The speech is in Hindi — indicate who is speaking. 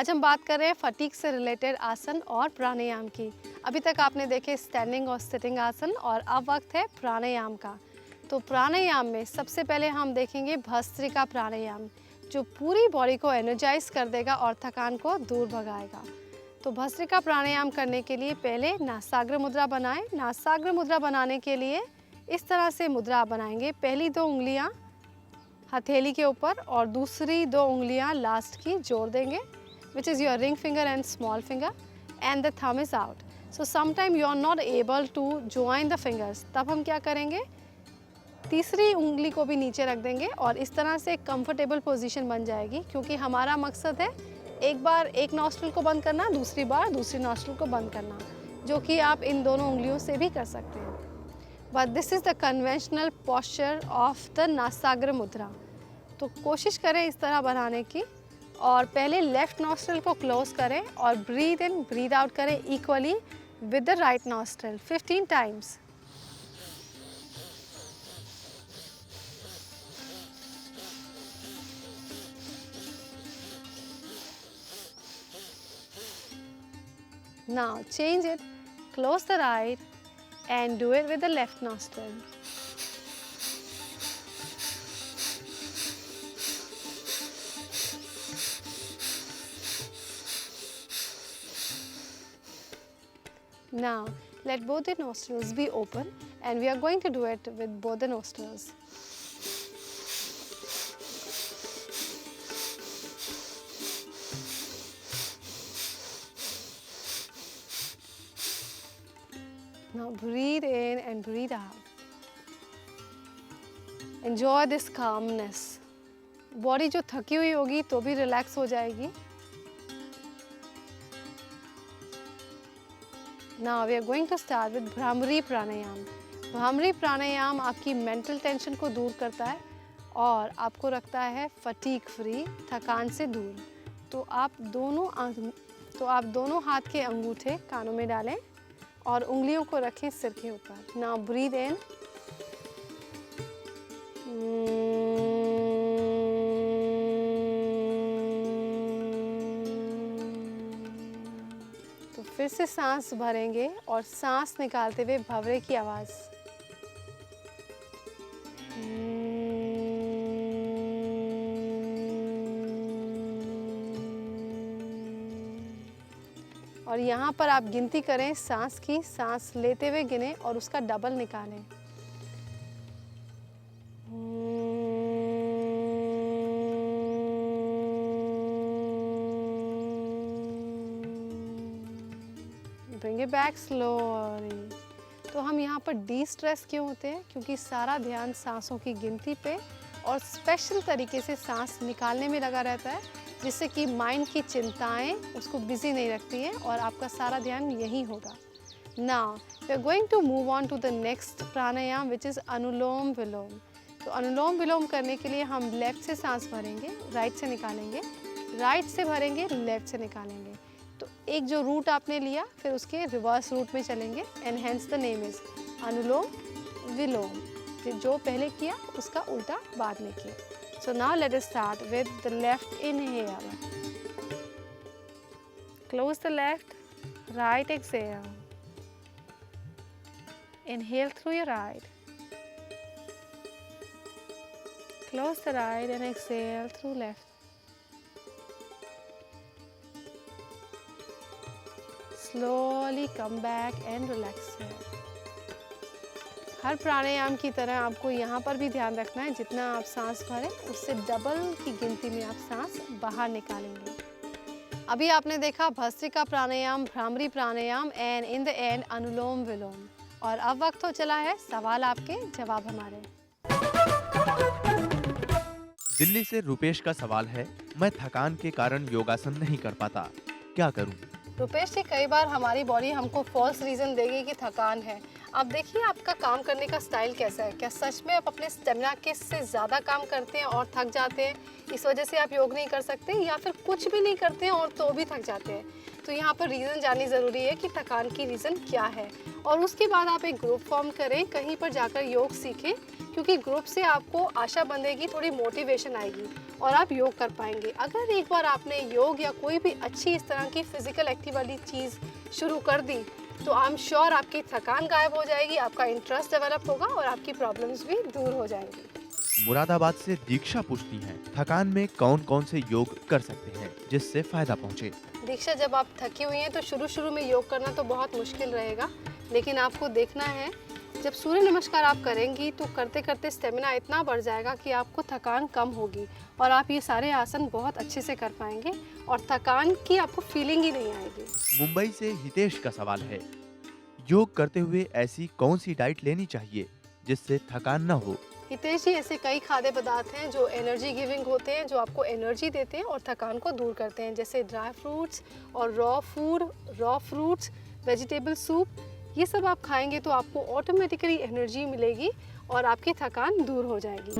Speaker 1: आज हम बात कर रहे हैं फटीग से रिलेटेड आसन और प्राणायाम की। अभी तक आपने देखे स्टैंडिंग और सिटिंग आसन और अब वक्त है प्राणायाम का। तो प्राणायाम में सबसे पहले हम देखेंगे भस्त्रिका प्राणायाम, जो पूरी बॉडी को एनर्जाइज कर देगा और थकान को दूर भगाएगा। तो भस्त्रिका प्राणायाम करने के लिए पहले नासाग्र मुद्रा बनाएं। नासाग्र मुद्रा बनाने के लिए इस तरह से मुद्रा आप बनाएंगे। पहली 2 उंगलियां हथेली के ऊपर और दूसरी 2 उंगलियां लास्ट की जोड़ देंगे, which is your ring finger and small finger, and the thumb is out. So sometime you are not able to join the fingers. तब हम क्या करेंगे, तीसरी उंगली को भी नीचे रख देंगे और इस तरह से कंफर्टेबल पोजीशन बन जाएगी, क्योंकि हमारा मकसद है एक बार एक नॉस्ट्रिल को बंद करना, दूसरी बार दूसरी नॉस्ट्रिल को बंद करना, जो कि आप इन दोनों उंगलियों से भी कर सकते हैं। But this is the conventional posture of the nasagra mudra. तो कोशिश करें इस तरह बनाने की और पहले लेफ्ट नॉस्ट्रिल को क्लोज करें और ब्रीथ इन ब्रीथ आउट करें equally with the right nostril 15 times. Now change it, close the right and do it with the left nostril. Now let both the nostrils be open and we are going to do it with both the nostrils. Now breathe in and breathe out. Enjoy this calmness. Body जो थकी हुई होगी तो भी रिलैक्स हो जाएगी। Now we are going to start with bhramari प्राणायाम। भ्रामरी प्राणायाम आपकी मेंटल टेंशन को दूर करता है और आपको रखता है फटीग फ्री, थकान से दूर। तो आप दोनों हाथ के अंगूठे कानों में डालें और उंगलियों को रखें सिर के ऊपर। Now breathe in. तो फिर से सांस भरेंगे और सांस निकालते हुए भंवरे की आवाज। और यहाँ पर आप गिनती करें सांस की, सांस लेते हुए गिने और उसका डबल निकालें। Bring it back slowly. तो हम यहाँ पर डी स्ट्रेस क्यों होते हैं? क्योंकि सारा ध्यान सांसों की गिनती पे और स्पेशल तरीके से सांस निकालने में लगा रहता है, जिससे कि माइंड की चिंताएं उसको बिजी नहीं रखती हैं और आपका सारा ध्यान यही होगा। Now we are going to move on to the next pranayama which is अनुलोम विलोम। तो अनुलोम विलोम करने के लिए हम लेफ्ट से सांस भरेंगे, राइट से निकालेंगे, राइट से भरेंगे, लेफ्ट से निकालेंगे। तो एक जो रूट आपने लिया फिर उसके रिवर्स रूट में चलेंगे and hence the name is anulom vilom. जो पहले किया उसका उल्टा बाद में किया। So now let us start with the left inhale. Close the left, right exhale. Inhale through your right. Close the right and exhale through left. Slowly come back and relax here. हर प्राणायाम की तरह आपको यहाँ पर भी ध्यान रखना है, जितना आप सांस भरें उससे डबल की गिनती में आप सांस बाहर निकालेंगे। अभी आपने देखा भस्त्रिका प्राणायाम, भ्रामरी प्राणायाम एंड इन द एंड अनुलोम विलोम। और अब वक्त हो चला है सवाल आपके जवाब हमारे।
Speaker 2: दिल्ली से रुपेश का सवाल है, मैं थकान के कारण योगासन नहीं कर पाता, क्या करूं?
Speaker 1: रुपेश जी, कई बार हमारी बॉडी हमको फॉल्स रीज़न देगी कि थकान है। आप देखिए आपका काम करने का स्टाइल कैसा है। क्या सच में आप अपने स्टेमिना के से ज़्यादा काम करते हैं और थक जाते हैं, इस वजह से आप योग नहीं कर सकते, या फिर कुछ भी नहीं करते हैं और तो भी थक जाते हैं? तो यहाँ पर रीज़न जाननी ज़रूरी है कि थकान की रीज़न क्या है, और उसके बाद आप एक ग्रुप फॉर्म करें, कहीं पर जाकर योग सीखें, क्योंकि ग्रुप से आपको आशा बंधेगी, थोड़ी मोटिवेशन आएगी और आप योग कर पाएंगे। अगर एक बार आपने योग या कोई भी अच्छी इस तरह की फिजिकल एक्टिव वाली चीज़ शुरू कर दी तो आई एम श्योर आपकी थकान गायब हो जाएगी, आपका इंटरेस्ट डेवलप होगा और आपकी प्रॉब्लम्स भी दूर हो जाएंगी।
Speaker 2: मुरादाबाद से दीक्षा पूछती हैं, थकान में कौन कौन से योग कर सकते हैं जिससे फायदा पहुंचे।
Speaker 1: दीक्षा, जब आप थकी हुई हैं तो शुरू में योग करना तो बहुत मुश्किल रहेगा, लेकिन आपको देखना है जब सूर्य नमस्कार आप करेंगी तो करते करते स्टेमिना इतना बढ़ जाएगा कि आपको थकान कम होगी और आप ये सारे आसन बहुत अच्छे से कर पाएंगे और थकान की आपको फीलिंग ही नहीं आएगी।
Speaker 2: मुंबई से हितेश का सवाल है, योग करते हुए ऐसी कौन सी डाइट लेनी चाहिए जिससे थकान न हो।
Speaker 1: हितेश जी, ऐसे कई खाद्य पदार्थ हैं जो एनर्जी गिविंग होते हैं, जो आपको एनर्जी देते हैं और थकान को दूर करते हैं, जैसे ड्राई फ्रूट्स और raw food, raw fruits, vegetable soup. ये सब आप खाएंगे तो आपको ऑटोमेटिकली एनर्जी मिलेगी और आपकी थकान दूर हो जाएगी।